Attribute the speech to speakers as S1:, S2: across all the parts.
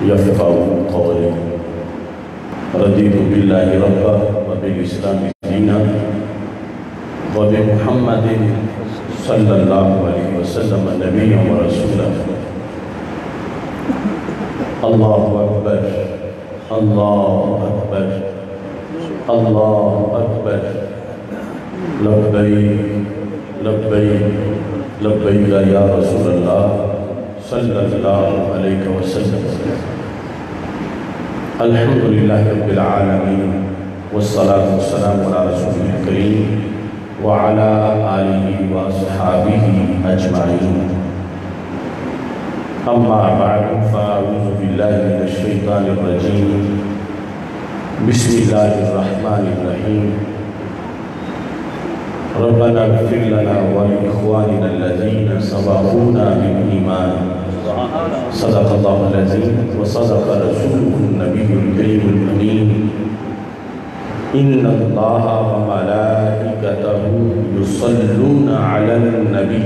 S1: يفقهوا قولي. رضيت بالله ربا وبالإسلام دينا وبمحمد صلى الله عليه وسلم نبيا ورسولا. الله أكبر الله أكبر الله أكبر. لبيك لبيك لبيك يا رسول الله صلى الله عليه وسلم. الحمد لله رب العالمين والصلاة والسلام على رسوله الكريم وعلى آله وصحابه أجمعين. أما بعد فأعوذ بالله من الشيطان الرجيم. بسم الله الرحمن الرحيم. ربنا اغفر لنا ولإخواننا الذين سبقونا بالإيمان. صدق الله العظيم وصدق رسوله النبي الكريم الأمين. إن الله وملائكته يصلون على النبي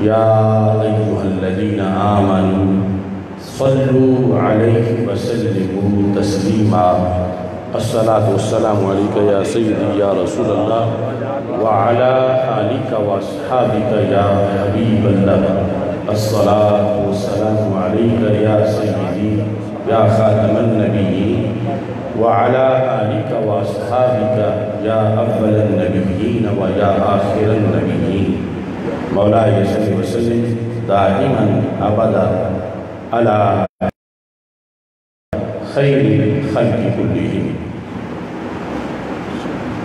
S1: يا أيها الذين آمنوا صلوا عليه وسلموا تسليما. الصلاة والسلام عليك يا سيدي يا رسول الله وعلى آلك وأصحابك يا حبيب الله. الصلاة والسلام عليك يا سيدي يا خاتم النبيين وعلى آلك وأصحابك يا أول النبيين ويا آخر النبيين. مولاي صل وسلم دائما أبدا على خير الخلق كلهم.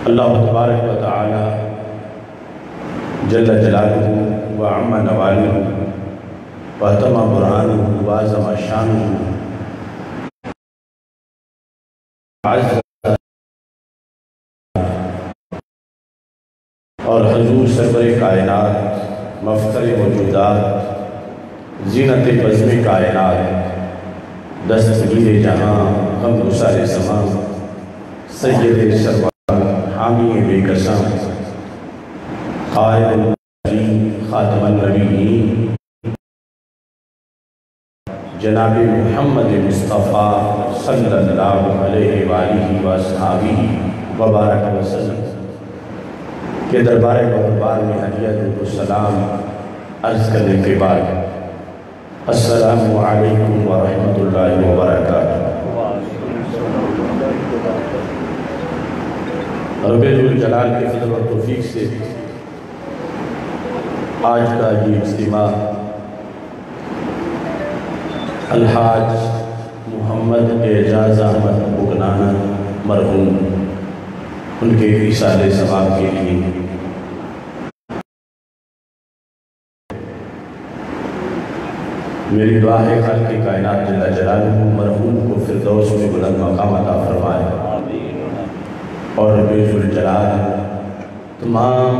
S1: اللہ تبارک و تعالی جل جلالہ وعم نوالہ واتم برہانہ وعظم شانہ اور حضور سرور کائنات مفخر موجودات زینت بزم کائنات دستگیر جہاں غم گسار زمان سید سرور حامی بے قسم قائد النبیین خاتم النبیین جناب محمد مصطفیٰ صلی اللہ علیہ وآلہ وآصحابہ وبارک وسلم کے دربار بار میں حدیت و سلام عرض کرنے کے بعد السلام علیکم ورحمۃ اللہ وبرکاتہ. رب الجلال کے فضل و توفیق سے آج کا یہ اجتماع الحاج محمد اعجاز احمد بگنانہ مرحوم ان کے رسالہ ثواب کے لیے میری دعا ہے خالق کائنات جل جلالہ مرحوم کو فردوس میں بلند مقام عطا فرمائے اور رب الجلال تمام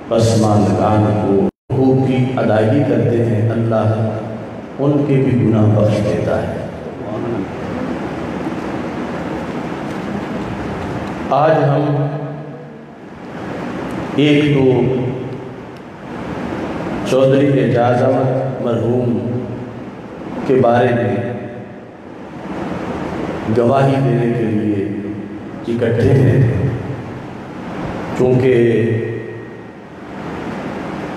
S1: پسماندگان کو حقوق کی ادائیگی کرتے ہیں اللہ ان کے بھی گناہ بخش دیتا ہے. آج ہم ایک تو چودھری اعجاز احمد مرحوم کے بارے میں گواہی دینے کے لیے اکٹھے ہیں چونکہ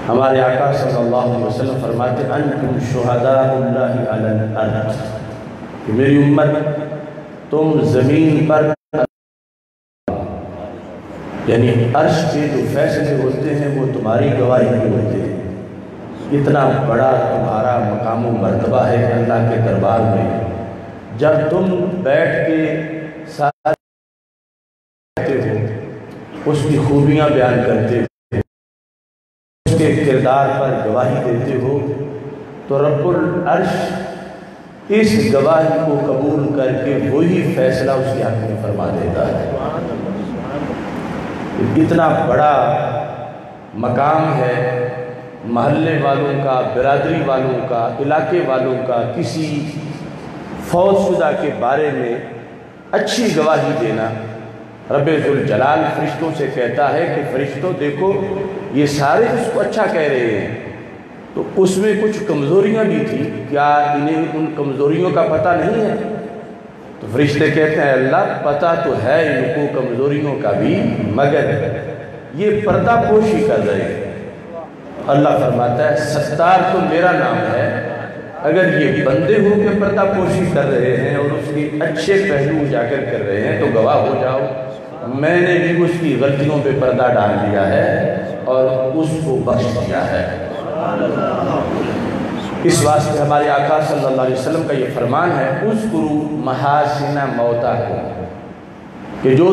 S1: ہمارے آقا صلی اللہ علیہ وسلم فرماتے ہیں انتم شہداء اللہ علی الارض کہ میری امت تم زمین پر یعنی عرش کے جو فیصلے ہوتے ہیں وہ تمہاری گواہی میں ہوتے ہیں. اتنا بڑا تمہارا مقام و مرتبہ ہے اللہ کے دربار میں. جب تم بیٹھ کے ساتھ اس کی خوبیاں بیان کرتے ہو اس کے کردار پر گواہی دیتے ہو تو رب العرش اس گواہی کو قبول کر کے وہی فیصلہ اس کے حق میں فرما دیتا ہے. اتنا بڑا مقام ہے محلے والوں کا برادری والوں کا علاقے والوں کا کسی فوت شدہ کے بارے میں اچھی گواہی دینا. رب ذوالجلال فرشتوں سے کہتا ہے کہ فرشتوں دیکھو یہ سارے اس کو اچھا کہہ رہے ہیں تو اس میں کچھ کمزوریاں بھی تھیں، کیا انہیں ان کمزوریوں کا پتہ نہیں ہے؟ تو فرشتے کہتے ہیں اللہ پتہ تو ہے ان کو کمزوریوں کا بھی، مگر یہ پردہ پوشی کر رہے ہیں۔ اللہ فرماتا ہے ستار تو میرا نام ہے، اگر یہ بندے ہو کے پردہ پوشی کر رہے ہیں اور اس کے اچھے پہلو اجاگر کر رہے ہیں تو گواہ ہو جاؤ میں نے بھی اس کی غلطیوں پہ پردہ ڈال دیا ہے اور اس کو بخش دیا ہے۔ اس واسطے ہمارے آقا صلی اللہ علیہ وسلم کا یہ فرمان ہے اذکروا محاسن موتاکم، کہ جو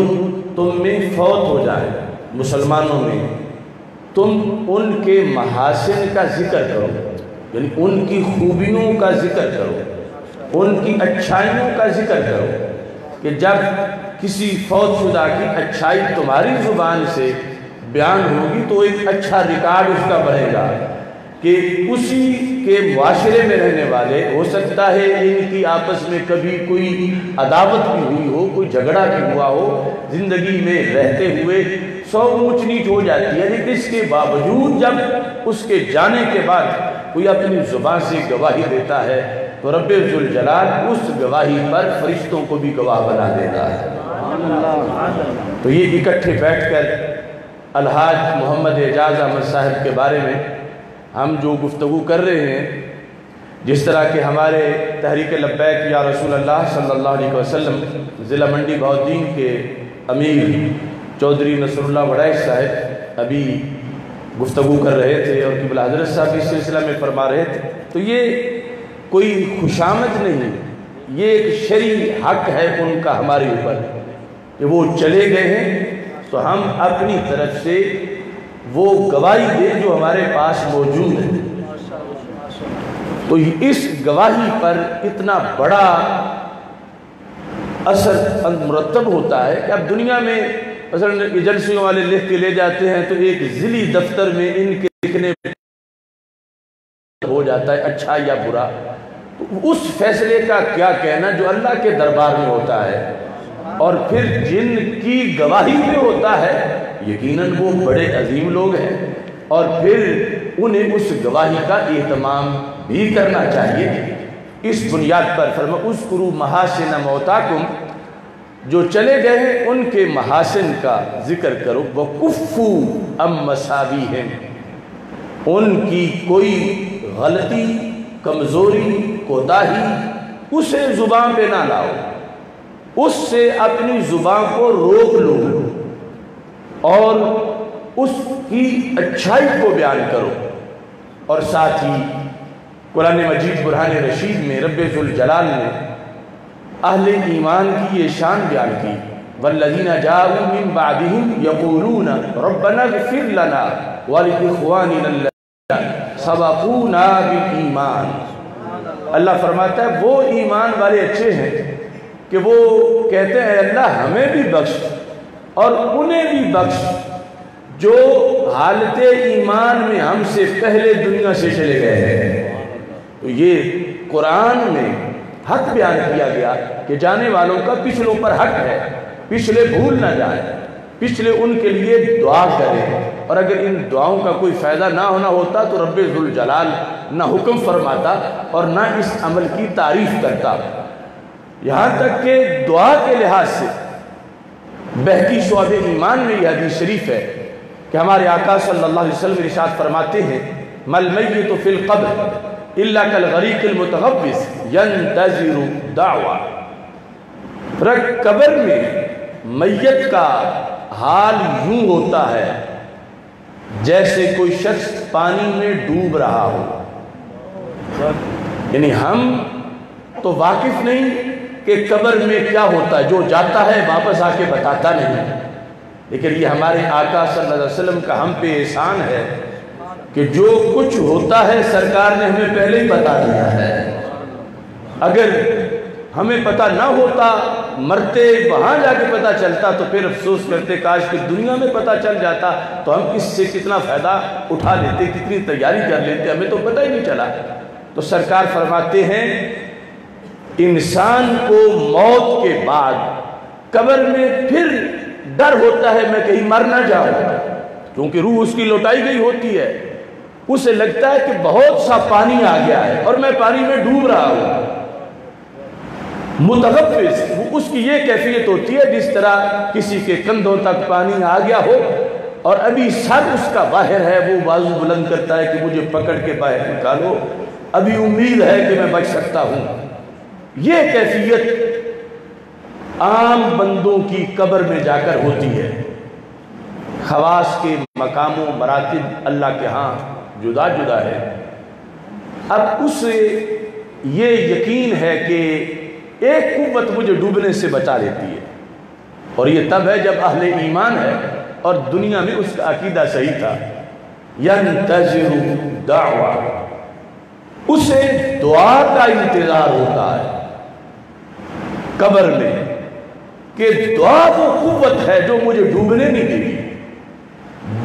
S1: تم میں فوت ہو جائیں مسلمانوں میں، تم ان کے محاسن کا ذکر کرو، یعنی ان کی خوبیوں کا ذکر کرو، ان کی اچھائیوں کا ذکر کرو، کہ جب کسی فوت شدہ کی اچھائی تمہاری زبان سے بیان ہوگی تو ایک اچھا ریکارڈ اس کا بنے گا کہ اسی کے معاشرے میں رہنے والے، ہو سکتا ہے ان کی آپس میں کبھی کوئی عداوت بھی ہوئی ہو، کوئی جھگڑا بھی ہوا ہو، زندگی میں رہتے ہوئے 100 اونچ نیچ ہو جاتی ہے، لیکن اس کے باوجود جب اس کے جانے کے بعد کوئی اپنی زبان سے گواہی دیتا ہے تو رب ذوالجلال اس گواہی پر فرشتوں کو بھی گواہ بنا دیتا ہے۔ تو یہ اکٹھے بیٹھ کر الحاج محمد اعجاز احمد صاحب کے بارے میں ہم جو گفتگو کر رہے ہیں، جس طرح کہ ہمارے تحریک لبیک یا رسول اللہ صلی اللہ علیہ وسلم ضلع منڈی بہاؤالدین کے امیر چودھری نصر اللہ وڑائچ صاحب ابھی گفتگو کر رہے تھے اور قبلہ حضرت صاحب اس سلسلہ میں فرما رہے تھے، تو یہ کوئی خوشامد نہیں، یہ ایک شرعی حق ہے ان کا ہمارے اوپر کہ وہ چلے گئے ہیں تو ہم اپنی طرف سے وہ گواہی دیں جو ہمارے پاس موجود ہے۔ تو اس گواہی پر اتنا بڑا اثر مرتب ہوتا ہے کہ اب دنیا میں مثلا ایجنسیوں والے لکھ کے لے جاتے ہیں تو ایک ضلعی دفتر میں ان کے لکھنے ہو جاتا ہے اچھا یا برا، تو اس فیصلے کا کیا کہنا جو اللہ کے دربار میں ہوتا ہے، اور پھر جن کی گواہی میں ہوتا ہے یقیناً وہ بڑے عظیم لوگ ہیں، اور پھر انہیں اس گواہی کا اہتمام بھی کرنا چاہیے۔ اس بنیاد پر فرمایا اذکروا محاسن موتاکم، جو چلے گئے ہیں ان کے محاسن کا ذکر کرو، وَكُفُّوا عَن مَّصَابِيهِمْ، ان کی کوئی غلطی، کمزوری، کوتاہی اسے زبان پہ نہ لاؤ، اس سے اپنی زبان کو روک لو اور اس کی اچھائی کو بیان کرو۔ اور ساتھ ہی قرآن مجید برہان رشید میں رب ذوالجلال نے اہل ایمان کی یہ شان بیان کی، والذین جاءوا من بعدهم یقولون ربنا اغفر لنا ولإخواننا الذین سبقونا بالایمان۔ اللہ فرماتا ہے وہ ایمان والے اچھے ہیں کہ وہ کہتے ہیں اللہ ہمیں بھی بخش اور انہیں بھی بخش جو حالت ایمان میں ہم سے پہلے دنیا سے چلے گئے ہیں۔ تو یہ قرآن میں حق بیان کیا گیا کہ جانے والوں کا پچھلوں پر حق ہے، پچھلے بھول نہ جائیں، پچھلے ان کے لیے دعا کریں، اور اگر ان دعاؤں کا کوئی فائدہ نہ ہونا ہوتا تو رب ذوالجلال نہ حکم فرماتا اور نہ اس عمل کی تعریف کرتا۔ یہاں تک کہ دعا کے لحاظ سے بہتی شعب ایمان میں یہ حدیث شریف ہے کہ ہمارے آقا صلی اللہ علیہ وسلم ارشاد فرماتے ہیں مَلْ مَيِّتُ فِي الْقَبْرِ إِلَّا كَالْغَرِيقِ الْمُتَغَوِّصِ يَنْتَظِرُ دَعْوَةً۔ قبر میں میت کا حال یوں ہوتا ہے جیسے کوئی شخص پانی میں ڈوب رہا ہو، یعنی ہم تو واقف نہیں کہ قبر میں کیا ہوتا ہے، جو جاتا ہے واپس آ کے بتاتا نہیں، لیکن یہ ہمارے آقا صلی اللہ علیہ وسلم کا ہم پہ احسان ہے کہ جو کچھ ہوتا ہے سرکار نے ہمیں پہلے ہی بتا دیا ہے۔ اگر ہمیں پتہ نہ ہوتا، مرتے وہاں جا کے پتہ چلتا تو پھر افسوس کرتے کاش کہ دنیا میں پتہ چل جاتا تو ہم اس سے کتنا فائدہ اٹھا لیتے، کتنی تیاری کر لیتے، ہمیں تو پتہ ہی نہیں چلا۔ تو سرکار فرماتے ہیں انسان کو موت کے بعد قبر میں پھر ڈر ہوتا ہے میں کہیں مر نہ جاؤں، کیونکہ روح اس کی لوٹائی گئی ہوتی ہے، اسے لگتا ہے کہ بہت سا پانی آ گیا ہے اور میں پانی میں ڈوب رہا ہوں۔ متغفز، اس کی یہ کیفیت ہوتی ہے جس طرح کسی کے کندھوں تک پانی آ گیا ہو اور ابھی سر اس کا باہر ہے، وہ بازو بلند کرتا ہے کہ مجھے پکڑ کے باہر نکالو، ابھی امید ہے کہ میں بچ سکتا ہوں۔ یہ کیفیت عام بندوں کی قبر میں جا کر ہوتی ہے۔ خواص کے مقام و مراتب اللہ کے ہاں جدا جدا ہے۔ اب اسے یہ یقین ہے کہ ایک قوت مجھے ڈوبنے سے بچا لیتی ہے، اور یہ تب ہے جب اہل ایمان ہے اور دنیا میں اس کا عقیدہ صحیح تھا۔ ینتظر دعویٰ، اسے دعا کا انتظار ہوتا ہے قبر میں کہ دعا وہ قوت ہے جو مجھے ڈوبنے نہیں دے گی۔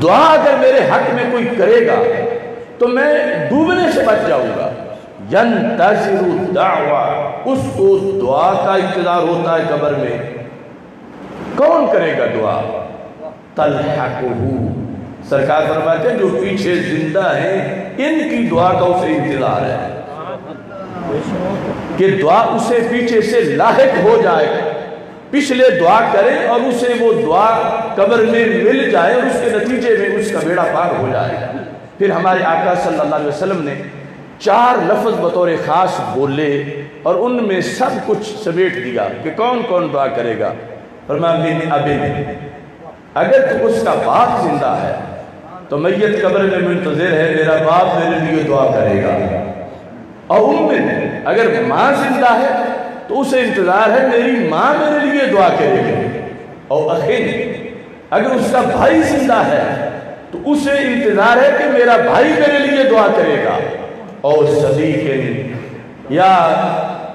S1: دعا اگر میرے حق میں کوئی کرے گا تو میں ڈوبنے سے بچ جاؤں گا۔ ینتظر دعویٰ، اس کو دعا کا انتظار ہوتا ہے قبر میں۔ کون کرے گا دعا؟ تلحقہ، سرکار فرماتے ہیں جو پیچھے زندہ ہیں ان کی دعا کا اسے انتظار ہے کہ دعا اسے پیچھے سے لاحق ہو جائے، پچھلے دعا کرے اور اسے وہ دعا قبر میں مل جائے اور اس کے نتیجے میں اس کا بیڑا پار ہو جائے۔ پھر ہمارے آقا صلی اللہ علیہ وسلم نے 4 لفظ بطور خاص بولے اور ان میں سب کچھ سمیٹ دیا کہ کون کون دعا کرے گا۔ فرمایا من ابن، اگر تو اس کا باپ زندہ ہے تو میت قبر میں منتظر ہے میرا باپ میرے لیے دعا کرے گا۔ اور امن، اگر ماں زندہ ہے تو اسے انتظار ہے میری ماں میرے لیے دعا کرے گی۔ اور اخین، اگر اس کا بھائی زندہ ہے تو اسے انتظار ہے کہ میرا بھائی میرے لیے دعا کرے گا۔ اور صدیق، یا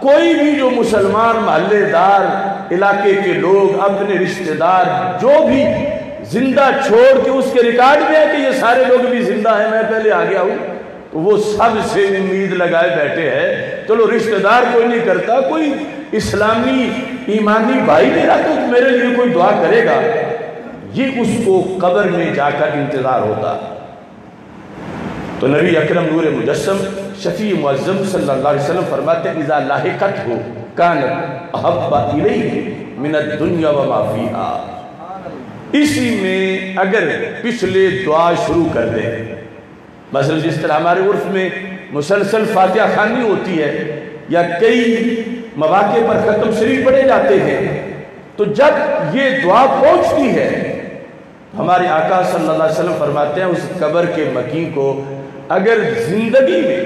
S1: کوئی بھی جو مسلمان محلے دار علاقے کے لوگ اپنے رشتہ دار جو بھی زندہ چھوڑ کے اس کے ریکارڈ میں ہے کہ یہ سارے لوگ بھی زندہ ہیں، میں پہلے آ گیا ہوں، تو وہ سب سے امید لگائے بیٹھے ہیں چلو رشتہ دار کوئی نہیں کرتا، کوئی اسلامی ایمانی بھائی میرا تو میرے لیے کوئی دعا کرے گا۔ یہ اس کو قبر میں جا کر انتظار ہوتا۔ تو نبی اکرم نور مجسم شفیع معظم صلی اللہ علیہ وسلم فرماتے ہیں اذا لاحقت ہو کانت احب الیہ من الدنیا وما فیہا، اسی میں اگر پچھلے دعا شروع کر دیں، مثلا جس طرح ہمارے عرف میں مسلسل فاتحہ خوانی ہوتی ہے یا کئی مواقع پر ختم شریف پڑھے جاتے ہیں، تو جب یہ دعا پہنچتی ہے ہمارے آقا صلی اللہ علیہ وسلم فرماتے ہیں اس قبر کے مکین کو اگر زندگی میں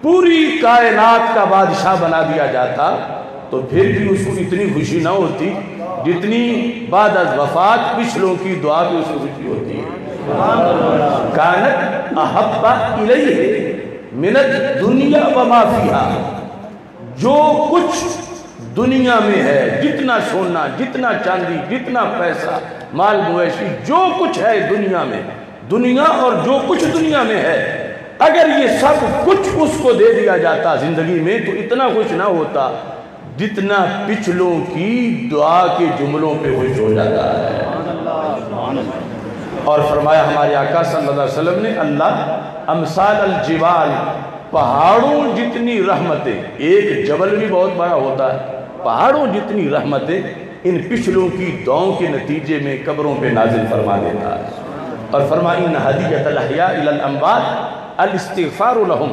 S1: پوری کائنات کا بادشاہ بنا دیا جاتا تو پھر بھی اس کو اتنی خوشی نہ ہوتی جتنی بعد از وفات پچھلوں کی دعا کی اس کو خوشی ہوتی ہے۔ کانت احب الیہ من الدنیا وما فیہا، جو کچھ دنیا میں ہے، جتنا سونا، جتنا چاندی، جتنا پیسہ، مال مویشی، جو کچھ ہے دنیا میں، دنیا اور جو کچھ دنیا میں ہے، اگر یہ سب کچھ اس کو دے دیا جاتا زندگی میں تو اتنا خوش نہ ہوتا جتنا پچھلوں کی دعا کے جملوں پہ خوش ہو جاتا ہے۔ اور فرمایا ہمارے آقا صلی اللہ علیہ وسلم نے اللہ امثال الجبال، پہاڑوں جتنی رحمتیں، ایک جبل بھی بہت بڑا ہوتا ہے، پہاڑوں جتنی رحمتیں ان پچھلوں کی دعاؤں کے نتیجے میں قبروں پہ نازل فرما دیتا ہے۔ اور فرمایا ان ہدیۃ الاحیاء الی الاموات الاستغفار لہم،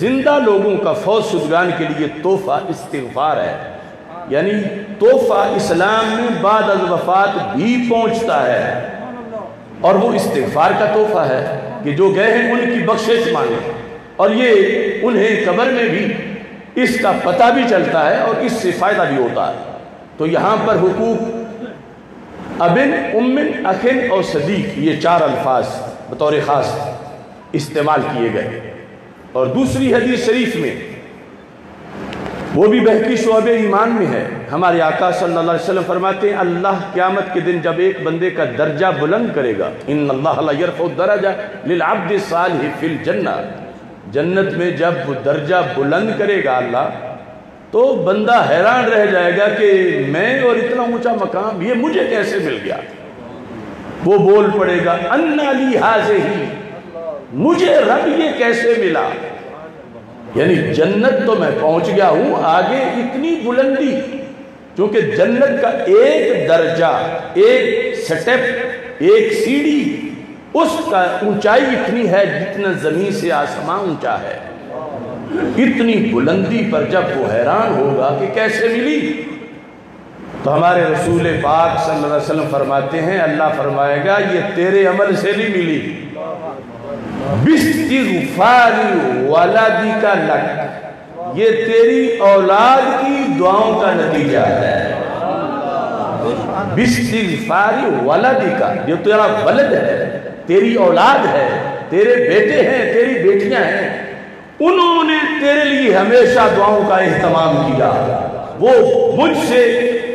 S1: زندہ لوگوں کا فوت شدگان کے لیے تحفہ استغفار ہے، یعنی تحفہ اسلام میں بعد از وفات بھی پہنچتا ہے، اور وہ استغفار کا تحفہ ہے کہ جو گئے ہیں ان کی بخشش مانگیں، اور یہ انہیں قبر میں بھی اس کا پتہ بھی چلتا ہے اور اس سے فائدہ بھی ہوتا ہے۔ تو یہاں پر حقوق ابن، امن، اخن اور صدیق، یہ 4 الفاظ بطور خاص استعمال کیے گئے۔ اور دوسری حدیث شریف میں وہ بھی بحقی شعب ایمان میں ہے، ہمارے آقا صلی اللہ علیہ وسلم فرماتے ہیں اللہ قیامت کے دن جب ایک بندے کا درجہ بلند کرے گا، ان اللہ لا یرفع الدرجہ للعبد الصالح فی الجنہ، جنت میں جب وہ درجہ بلند کرے گا اللہ تو بندہ حیران رہ جائے گا کہ میں اور اتنا اونچا مقام یہ مجھے کیسے مل گیا۔ وہ بول پڑے گا انا لی ہذہ، مجھے رب یہ کیسے ملا؟ یعنی جنت تو میں پہنچ گیا ہوں، آگے اتنی بلندی، کیونکہ جنت کا ایک درجہ، ایک سٹیپ، ایک سیڑھی، اس کا اونچائی اتنی ہے جتنا زمین سے آسمان اونچا ہے۔ اتنی بلندی پر جب وہ حیران ہوگا کہ کیسے ملی، تو ہمارے رسول پاک صلی اللہ علیہ وسلم فرماتے ہیں، اللہ فرمائے گا یہ تیرے عمل سے نہیں ملی، باستغفار ولدک لک، یہ تیری اولاد کی دعاؤں کا نتیجہ ہے۔ باستغفار ولدک، یہ تیرا ولد ہے، تیری اولاد ہے، تیرے بیٹے ہیں، تیری بیٹیاں ہیں، انہوں نے تیرے لیے ہمیشہ دعاؤں کا اہتمام کیا، وہ مجھ سے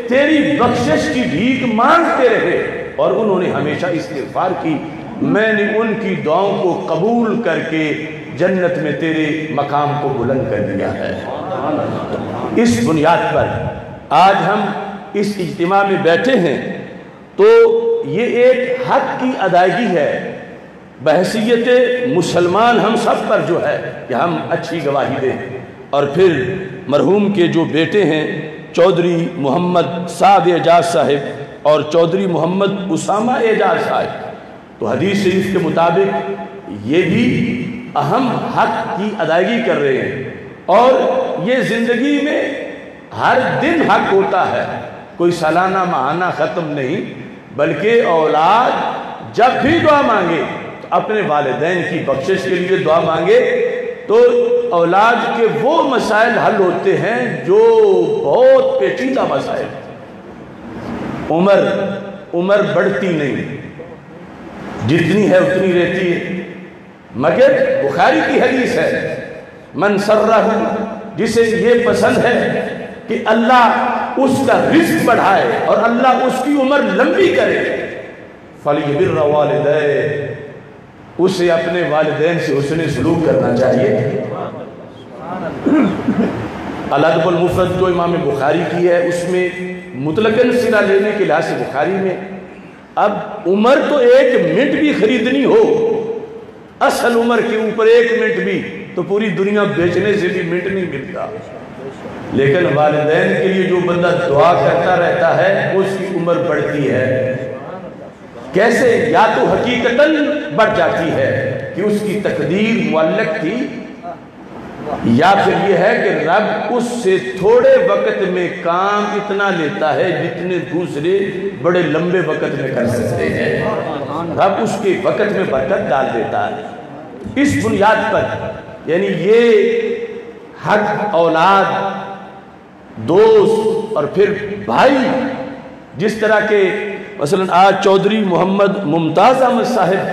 S1: تیری بخشش کی بھیک مانگتے رہے اور انہوں نے ہمیشہ استغفار کی، میں نے ان کی دعاؤں کو قبول کر کے جنت میں تیرے مقام کو بلند کر دیا ہے۔ اس بنیاد پر آج ہم اس اجتماع میں بیٹھے ہیں تو یہ ایک حق کی ادائیگی ہے، بحیثیت مسلمان ہم سب پر جو ہے کہ ہم اچھی گواہی دیں۔ اور پھر مرحوم کے جو بیٹے ہیں چودھری محمد سعد اعجاز صاحب اور چودھری محمد اسامہ اعجاز صاحب، تو حدیث شریف کے مطابق یہ بھی اہم حق کی ادائیگی کر رہے ہیں، اور یہ زندگی میں ہر دن حق ہوتا ہے، کوئی سالانہ ماہانہ ختم نہیں، بلکہ اولاد جب بھی دعا مانگے تو اپنے والدین کی بخشش کے لیے دعا مانگے تو اولاد کے وہ مسائل حل ہوتے ہیں جو بہت پیچیدہ مسائل۔ عمر بڑھتی نہیں، جتنی ہے اتنی رہتی ہے، مگر بخاری کی حدیث ہے، من سرہ، جسے یہ پسند ہے کہ اللہ اس کا رزق بڑھائے اور اللہ اس کی عمر لمبی کرے، فَلْيُبِرَّ وَالِدَيْهِ، اسے اپنے والدین سے حسن سلوک کرنا چاہیے۔ الادب المفرد جو امام بخاری کی ہے اس میں مطلقاً صلہ لینے کے لحاظ سے بخاری میں اب عمر تو 1 منٹ بھی خریدنی ہو، اصل عمر کے اوپر 1 منٹ بھی تو پوری دنیا بیچنے سے بھی منٹ نہیں ملتا، لیکن والدین کے لیے جو بندہ دعا کرتا رہتا ہے اس کی عمر بڑھتی ہے۔ کیسے؟ یا تو حقیقتاً بڑھ جاتی ہے کہ اس کی تقدیر معلق تھی، یا پھر یہ ہے کہ رب اس سے تھوڑے وقت میں کام اتنا لیتا ہے جتنے دوسرے بڑے لمبے وقت میں کر سکتے ہیں، رب اس کے وقت میں برکت ڈال دیتا ہے۔ اس بنیاد پر یعنی یہ حق اولاد، دوست اور پھر بھائی، جس طرح کے مثلا آج چودھری محمد ممتاز احمد صاحب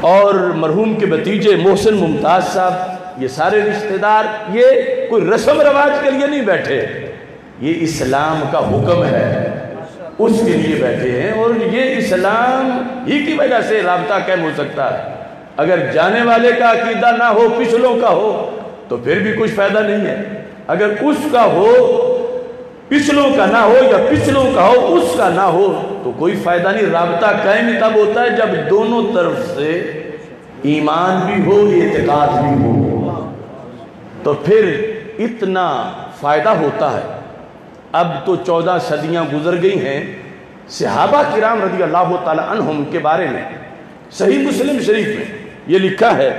S1: اور مرحوم کے بھتیجے محسن ممتاز صاحب، یہ سارے رشتہ دار یہ کوئی رسم رواج کے لیے نہیں بیٹھے، یہ اسلام کا حکم ہے اس کے لیے بیٹھے ہیں، اور یہ اسلام ہی کی وجہ سے رابطہ قائم ہو سکتا ہے۔ اگر جانے والے کا عقیدہ نہ ہو، پچھلوں کا ہو، تو پھر بھی کچھ فائدہ نہیں ہے، اگر اس کا ہو پچھلوں کا نہ ہو یا پچھلوں کا ہو اس کا نہ ہو تو کوئی فائدہ نہیں۔ رابطہ قائم تب ہوتا ہے جب دونوں طرف سے ایمان بھی ہو، اعتقاد بھی ہو، تو پھر اتنا فائدہ ہوتا ہے۔ اب تو 14 صدیاں گزر گئی ہیں، صحابہ کرام رضی اللہ تعالی عنہم کے بارے میں صحیح مسلم شریف میں یہ لکھا ہے،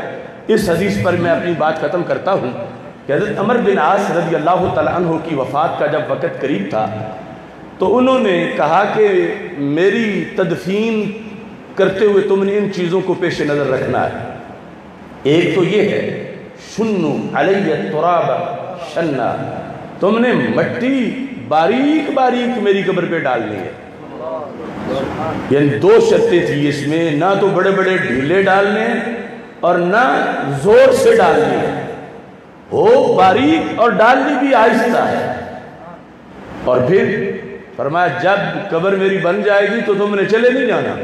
S1: اس حدیث پر میں اپنی بات ختم کرتا ہوں کہ حضرت عمر بن عاص رضی اللہ تعالی عنہ کی وفات کا جب وقت قریب تھا تو انہوں نے کہا کہ میری تدفین کرتے ہوئے تم نے ان چیزوں کو پیش نظر رکھنا ہے۔ ایک تو یہ ہے شنو علی التراب شنا، تم نے مٹی باریک باریک میری قبر پہ ڈالنی ہے۔ یعنی 2 شرطیں تھی اس میں، نہ تو بڑے بڑے ڈھیلے ڈالنے اور نہ زور سے ڈالنے، ہو باریک اور ڈالنی بھی آہستہ ہے۔ اور پھر فرمایا جب قبر میری بن جائے گی تو تم نے چلے نہیں جانا،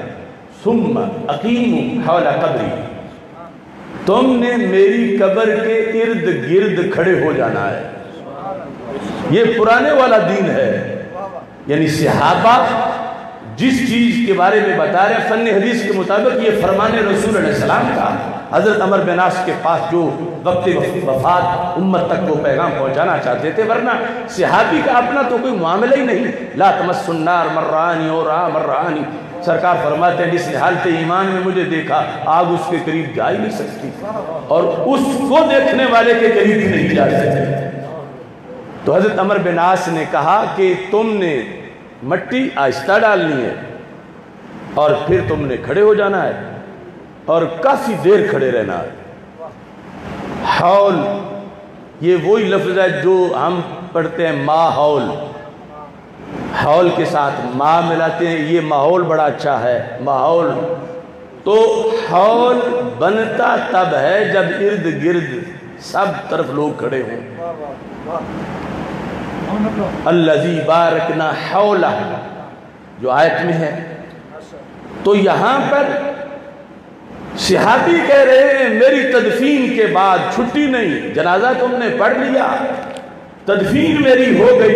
S1: ثم اقیموا حول قبری، تم نے میری قبر کے ارد گرد کھڑے ہو جانا ہے۔ یہ پرانے والا دین ہے، یعنی صحابہ جس چیز کے بارے میں بتا رہے ہیں فن حدیث کے مطابق یہ فرمان رسول علیہ السلام کا، حضرت عمر بن عاص کے پاس جو وقت وفات امت تک وہ پیغام پہنچانا چاہتے تھے، ورنہ صحابی کا اپنا تو کوئی معاملہ ہی نہیں. لا تمس النار مرانی اور مرانی، سرکار فرماتے ہیں جس نے حالت ایمان میں مجھے دیکھا آگ اس کے قریب جا ہی نہیں سکتی، اور اس کو دیکھنے والے کے قریب ہی نہیں جا سکتے. تو حضرت عمر بن عاص نے کہا کہ تم نے مٹی آہستہ ڈالنی ہے اور پھر تم نے کھڑے ہو جانا ہے اور کافی دیر کھڑے رہنا ہے. حول یہ وہی لفظ ہے جو ہم پڑھتے ہیں ماحول، حول کے ساتھ ما ملاتے ہیں، یہ ماحول بڑا اچھا ہے. ماحول تو حول بنتا تب ہے جب ارد گرد سب طرف لوگ کھڑے ہوں. الذی بارکنا حولہ جو آیت میں ہے. تو یہاں پر صحابی کہہ رہے ہیں میری تدفین کے بعد چھٹی نہیں، جنازہ تم نے پڑھ لیا، تدفین میری ہو گئی،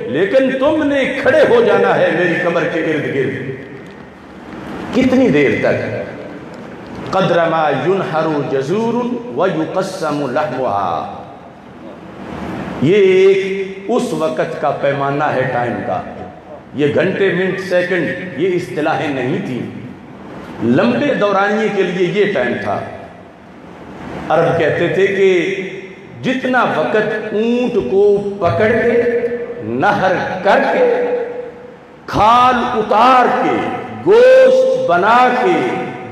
S1: لیکن تم نے کھڑے ہو جانا ہے میری قبر کے ارد گرد. کتنی دیر تک؟ قدر ما ينحر جزور ويقسم لحمها. یہ ایک اس وقت کا پیمانہ ہے ٹائم کا. یہ گھنٹے منٹ سیکنڈ یہ اصطلاحیں نہیں تھی، لمبے دورانیے کے لیے یہ ٹائم تھا. عرب کہتے تھے کہ جتنا وقت اونٹ کو پکڑ کے نہر کر کے کھال اتار کے گوشت بنا کے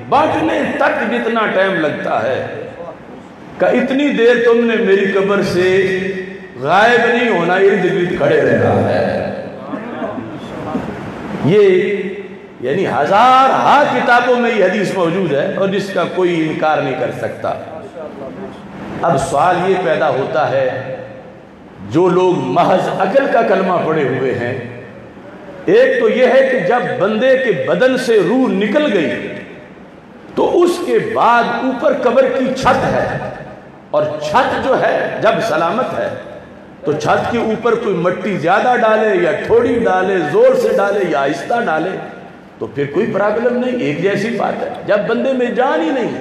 S1: بانٹنے تک جتنا ٹائم لگتا ہے، کہ اتنی دیر تم نے میری قبر سے غائب نہیں ہونا، ارد گرد کھڑے رہنا ہے. یہ یعنی ہزارہا کتابوں میں یہ حدیث موجود ہے اور جس کا کوئی انکار نہیں کر سکتا. اب سوال یہ پیدا ہوتا ہے جو لوگ محض عقل کا کلمہ پڑے ہوئے ہیں، ایک تو یہ ہے کہ جب بندے کے بدن سے روح نکل گئی تو اس کے بعد اوپر قبر کی چھت ہے، اور چھت جو ہے جب سلامت ہے تو چھت کے اوپر کوئی مٹی زیادہ ڈالے یا تھوڑی ڈالے، زور سے ڈالے یا آہستہ ڈالے تو پھر کوئی پرابلم نہیں، ایک جیسی بات ہے. جب بندے میں جان ہی نہیں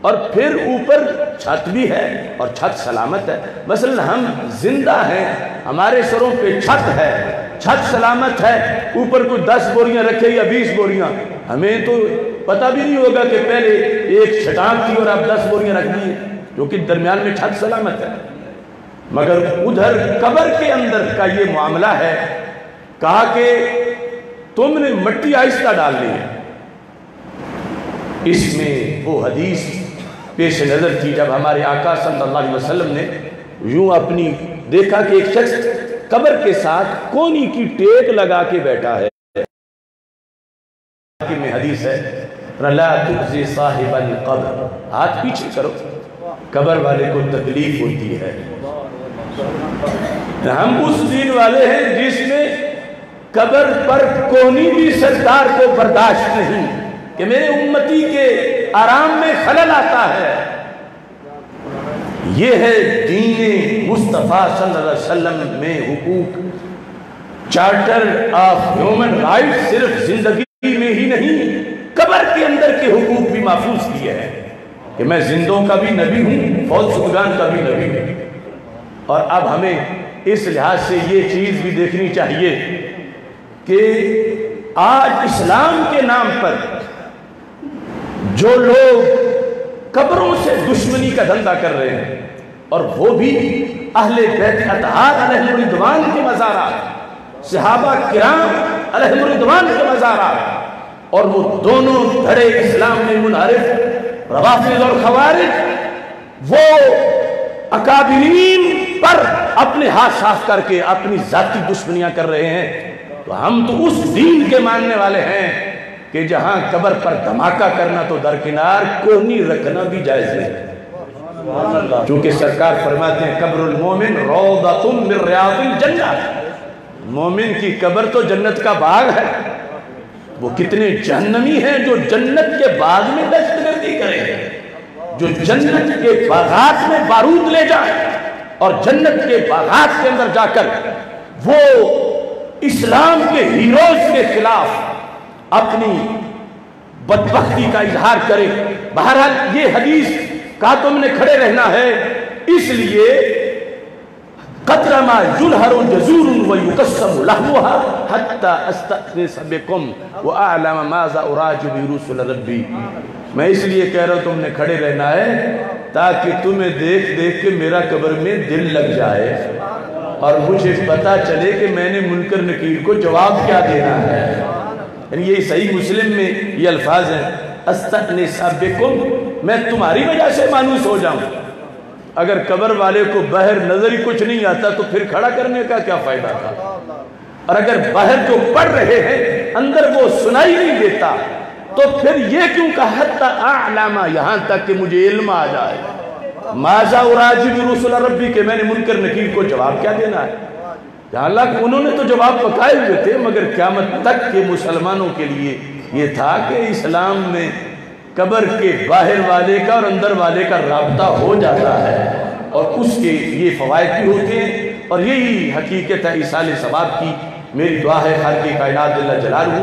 S1: اور پھر اوپر چھت بھی ہے اور چھت سلامت ہے. مثلا ہم زندہ ہیں، ہمارے سروں پہ چھت ہے، چھت سلامت ہے، اوپر کوئی 10 بوریاں رکھے یا 20 بوریاں، ہمیں تو پتہ بھی نہیں ہوگا کہ پہلے ایک چھٹان تھی اور اب 10 بوریاں رکھ دی ہیں، کیونکہ درمیان میں چھت سلامت ہے. مگر ادھر قبر کے اندر کا یہ معاملہ ہے، کہا کہ تم نے مٹی آہستہ ڈالنی ہے. اس میں وہ حدیث پیش نظر تھی جب ہمارے آقا صلی اللہ علیہ وسلم نے یوں اپنی دیکھا کہ ایک شخص قبر کے ساتھ کونی کی ٹیک لگا کے بیٹھا ہے. میں حدیث ہے لا تُخْزِ صاحب القبر، ہاتھ پیچھے کرو، قبر والے کو تکلیف ہوتی ہے. ہم اس دین والے ہیں جس میں قبر پر کونی بھی سرکار کو برداشت نہیں کہ میرے امتی کے آرام میں خلل آتا ہے. یہ ہے دین مصطفیٰ صلی اللہ علیہ وسلم میں حقوق. چارٹر آف ہیومن رائٹ صرف زندگی میں ہی نہیں، قبر کے اندر کے حقوق بھی محفوظ کیے ہیں کہ میں زندوں کا بھی نبی ہوں، فوت شدگان کا بھی نبی ہوں. اور اب ہمیں اس لحاظ سے یہ چیز بھی دیکھنی چاہیے کہ آج اسلام کے نام پر جو لوگ قبروں سے دشمنی کا دھندا کر رہے ہیں، اور وہ بھی اہل بیت اطہار علیہم الرضوان کے مزارات، صحابہ کرام علیہم الرضوان کے مزارات، اور وہ دونوں دھڑے اسلام میں منحرف روافض اور خوارج، وہ اکابرین پر اپنے ہاتھ صاف کر کے اپنی ذاتی دشمنیاں کر رہے ہیں. تو ہم تو اس دین کے ماننے والے ہیں کہ جہاں قبر پر دھماکہ کرنا تو درکنار، کونی رکھنا بھی جائز نہیں. چونکہ سرکار فرماتے ہیں قبر المومن روضۃ من ریاض الجنہ، مومن کی قبر تو جنت کا باغ ہے. وہ کتنے جہنمی ہیں جو جنت کے باغ میں دہشت گردی کریں، جو جنت کے باغات میں بارود لے جائیں اور جنت کے باغات کے اندر جا کر وہ اسلام کے ہیروز کے خلاف اپنی بدبختی کا اظہار کرے. بہرحال یہ حدیث کہا تم نے کھڑے رہنا ہے، اس لیے قطر ما ينهر جزور ويقسم لحمها حتى استأنس بكم واعلم ماذا اراجع برسل ربي. میں اس لیے کہہ رہا ہوں تم نے کھڑے رہنا ہے تاکہ تمہیں دیکھ دیکھ کے میرا قبر میں دل لگ جائے اور مجھے پتا چلے کہ میں نے منکر نکیر کو جواب کیا دینا ہے. یعنی یہ صحیح مسلم میں یہ الفاظ ہیں، استأنس بكم، میں تمہاری وجہ سے مانوس ہو جاؤں. اگر قبر والے کو باہر نظر ہی کچھ نہیں آتا تو پھر کھڑا کرنے کا کیا فائدہ تھا؟ اور اگر باہر جو پڑھ رہے ہیں اندر وہ سنائی نہیں دیتا تو پھر یہ کیوں کہا حتی اعلم، یہاں تک کہ مجھے علم آ جائے، ماذا اراجع برسل ربی، کہ میں نے منکر نکیر کو جواب کیا دینا ہے. حالانکہ انہوں نے تو جواب پکائے ہوئے تھے، مگر قیامت تک کے مسلمانوں کے لیے یہ تھا کہ اسلام میں قبر کے باہر والے کا اور اندر والے کا رابطہ ہو جاتا ہے اور اس کے یہ فوائد بھی ہوتے ہیں. اور یہی حقیقت ہے ایصال ثواب کی. میری دعا ہے خالق کائنات جل جلالہ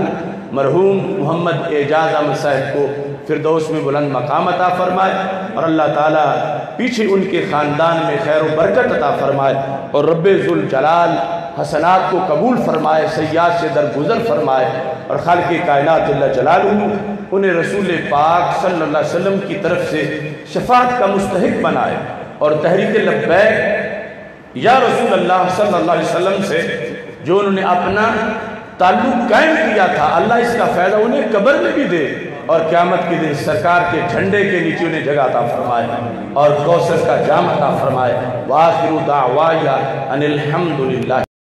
S1: مرحوم محمد اعجاز احمد صاحب کو فردوس میں بلند مقام عطا فرمائے اور اللہ تعالیٰ پیچھے ان کے خاندان میں خیر و برکت عطا فرمائے اور رب ذوالجلال حسنات کو قبول فرمائے، سیئات سے درگزر فرمائے اور خالق کائنات جل جلالہ انہیں رسول پاک صلی اللہ علیہ وسلم کی طرف سے شفاعت کا مستحق بنائے اور تحریک لبیک یا رسول اللہ صلی اللہ علیہ وسلم سے جو انہوں نے اپنا تعلق قائم کیا تھا، اللہ اس کا فائدہ انہیں قبر میں بھی دے اور قیامت کے دن سرکار کے جھنڈے کے نیچے انہیں جگہ عطا فرمائے اور کوثر کا جام عطا فرمائے. وآخر دعوایا ان الحمدللہ.